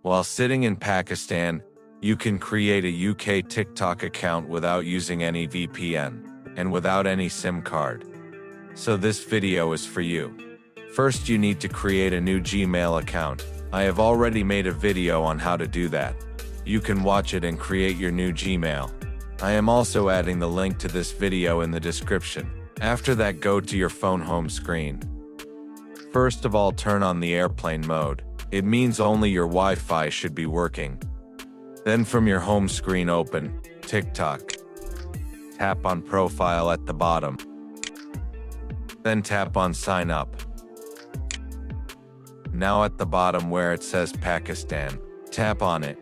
While sitting in Pakistan, you can create a UK TikTok account without using any VPN and without any SIM card. So this video is for you. First, you need to create a new Gmail account. I have already made a video on how to do that. You can watch it and create your new Gmail. I am also adding the link to this video in the description. After that, go to your phone home screen. First of all, turn on the airplane mode. It means only your Wi-Fi should be working. Then from your home screen, open TikTok. Tap on Profile at the bottom. Then tap on Sign Up. Now at the bottom where it says Pakistan, tap on it.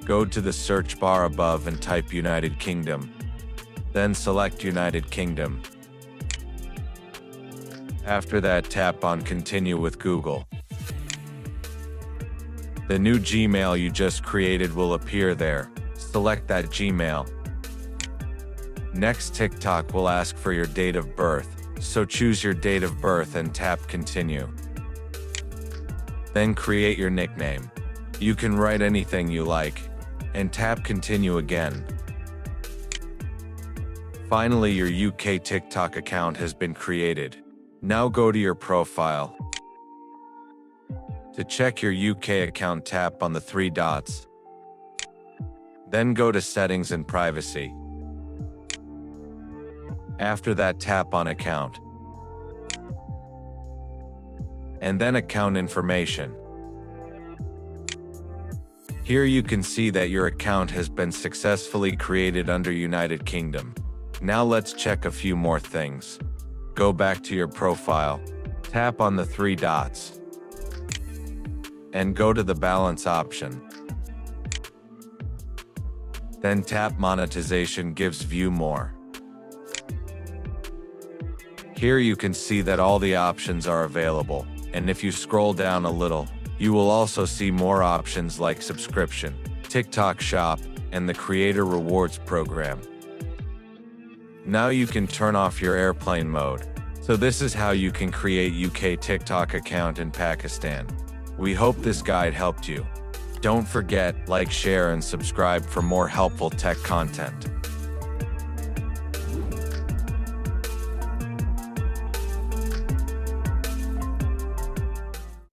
Go to the search bar above and type United Kingdom. Then select United Kingdom. After that, tap on Continue with Google. The new Gmail you just created will appear there. Select that Gmail. Next, TikTok will ask for your date of birth, so choose your date of birth and tap Continue. Then create your nickname. You can write anything you like, and tap Continue again. Finally, your UK TikTok account has been created. Now go to your profile. To check your UK account, tap on the three dots. Then go to Settings and Privacy. After that, tap on Account. And then Account Information. Here you can see that your account has been successfully created under United Kingdom. Now let's check a few more things. Go back to your profile, tap on the three dots, and go to the balance option. Then tap Monetization gives View More. Here you can see that all the options are available, and if you scroll down a little, you will also see more options like Subscription, TikTok Shop, and the Creator Rewards Program. Now you can turn off your airplane mode. So this is how you can create UK TikTok account in Pakistan. We hope this guide helped you. Don't forget, like, share, and subscribe for more helpful tech content.